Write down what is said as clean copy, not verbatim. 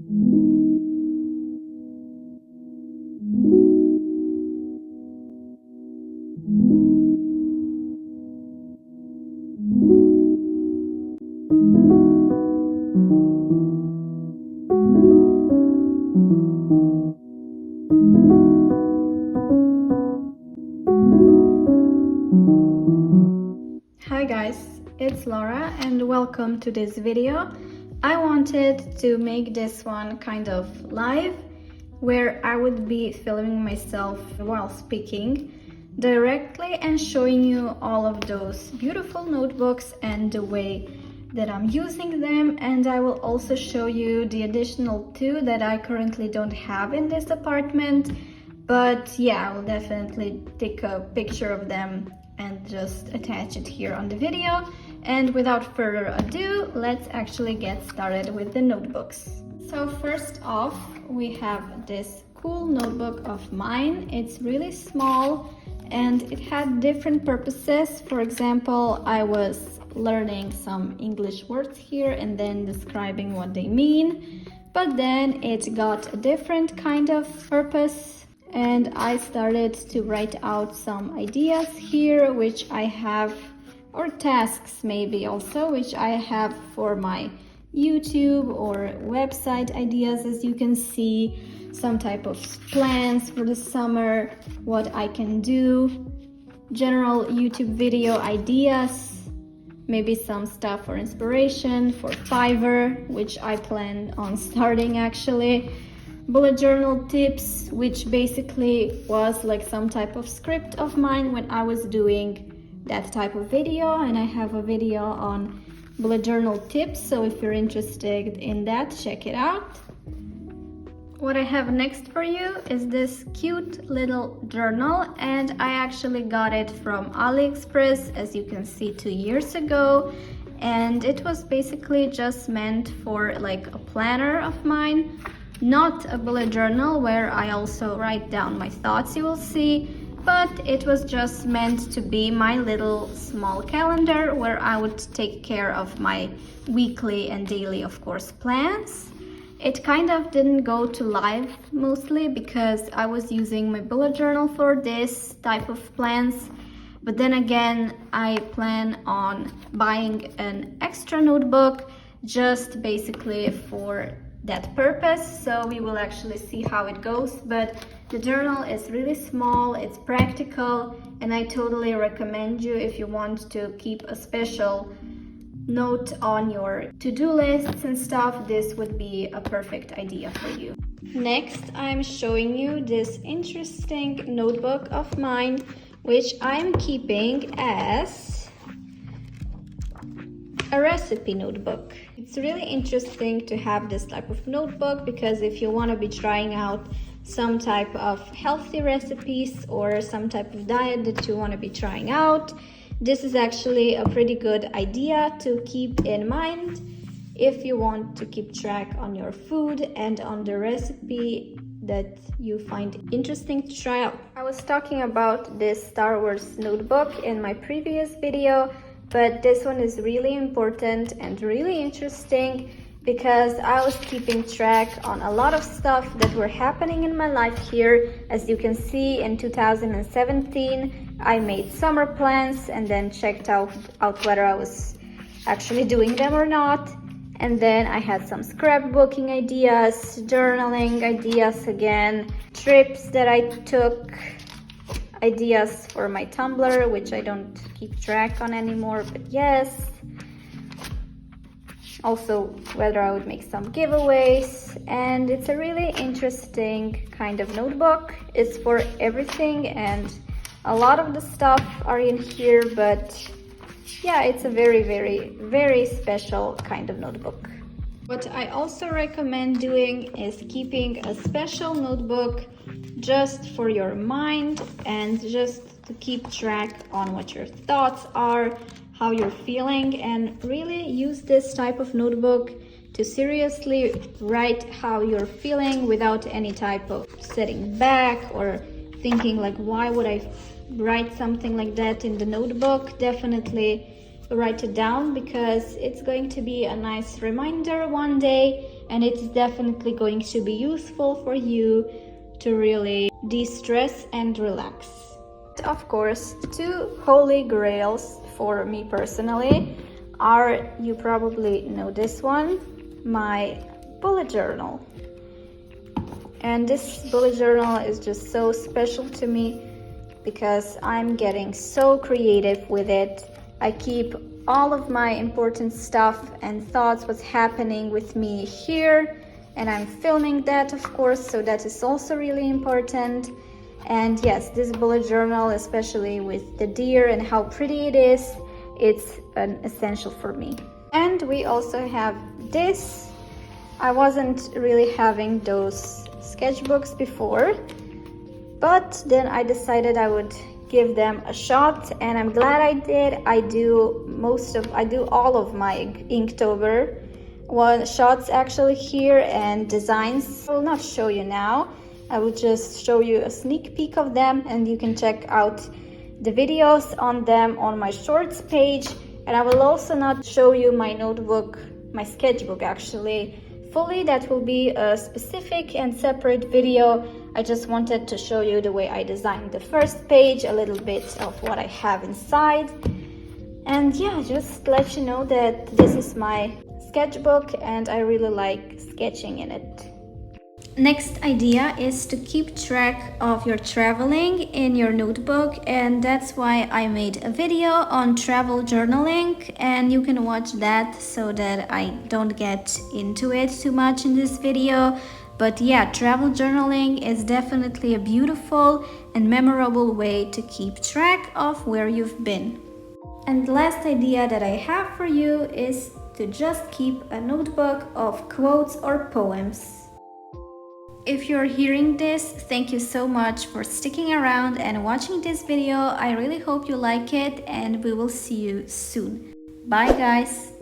Hi guys, it's Laura and welcome to this video. I wanted to make this one kind of live where I would be filming myself while speaking directly and showing you all of those beautiful notebooks and the way that I'm using them, and I will also show you the additional two that I currently don't have in this apartment. But yeah, I will definitely take a picture of them and just attach it here on the video. And without further ado, let's actually get started with the notebooks. So first off, we have this cool notebook of mine. It's really small and it had different purposes. For example, I was learning some English words here and then describing what they mean, but then it got a different kind of purpose. And I started to write out some ideas here, which I have, or tasks maybe also, which I have for my YouTube or website ideas. As you can see, some type of plans for the summer, what I can do, general YouTube video ideas, maybe some stuff for inspiration, for Fiverr, which I plan on starting actually. Bullet journal tips, which basically was like some type of script of mine when I was doing that type of video, and I have a video on bullet journal tips, so if you're interested in that, check it out. What I have next for you is this cute little journal, and I actually got it from AliExpress, as you can see, 2 years ago, and it was basically just meant for like a planner of mine. Not a bullet journal where I also write down my thoughts, you will see, but it was just meant to be my little small calendar where I would take care of my weekly and daily, of course, plans. It kind of didn't go to live mostly because I was using my bullet journal for this type of plans, but then again, I plan on buying an extra notebook just basically for that purpose, so we will actually see how it goes. But the journal is really small, it's practical, and I totally recommend you if you want to keep a special note on your to-do lists and stuff. This would be a perfect idea for you. Next, I'm showing you this interesting notebook of mine, which I'm keeping as a recipe notebook. It's really interesting to have this type of notebook because if you want to be trying out some type of healthy recipes or some type of diet that you want to be trying out, this is actually a pretty good idea to keep in mind if you want to keep track on your food and on the recipe that you find interesting to try out. I was talking about this Star Wars notebook in my previous video, but this one is really important and really interesting because I was keeping track on a lot of stuff that were happening in my life here. As you can see, in 2017, I made summer plans and then checked out whether I was actually doing them or not. And then I had some scrapbooking ideas, journaling ideas again, trips that I took, ideas for my Tumblr, which I don't keep track on anymore, but yes. Also, whether I would make some giveaways, and it's a really interesting kind of notebook. It's for everything, and a lot of the stuff are in here, but yeah, it's a very, very, very special kind of notebook. What I also recommend doing is keeping a special notebook just for your mind and just to keep track on what your thoughts are, how you're feeling, and really use this type of notebook to seriously write how you're feeling without any type of sitting back or thinking like, why would I write something like that in the notebook? Definitely write it down because it's going to be a nice reminder one day and it's definitely going to be useful for you to really de-stress and relax. Of course, two holy grails for me personally are, you probably know this one, my bullet journal. And this bullet journal is just so special to me because I'm getting so creative with it. I keep all of my important stuff and thoughts, what's happening with me here, and I'm filming that, of course, so that is also really important. And yes, this bullet journal, especially with the deer and how pretty it is, it's an essential for me. And we also have this. I wasn't really having those sketchbooks before, but then I decided I would give them a shot, and I'm glad I did. I do all of my Inktober shots actually here, and designs. I will not show you now. I will just show you a sneak peek of them, and you can check out the videos on them on my shorts page. And I will also not show you my notebook, my sketchbook actually fully. That will be a specific and separate video. I just wanted to show you the way I designed the first page, a little bit of what I have inside. And yeah, just let you know that this is my sketchbook and I really like sketching in it. Next idea is to keep track of your traveling in your notebook, and that's why I made a video on travel journaling, and you can watch that so that I don't get into it too much in this video. But yeah, travel journaling is definitely a beautiful and memorable way to keep track of where you've been. And the last idea that I have for you is to just keep a notebook of quotes or poems. If you're hearing this, thank you so much for sticking around and watching this video. I really hope you like it, and we will see you soon. Bye guys!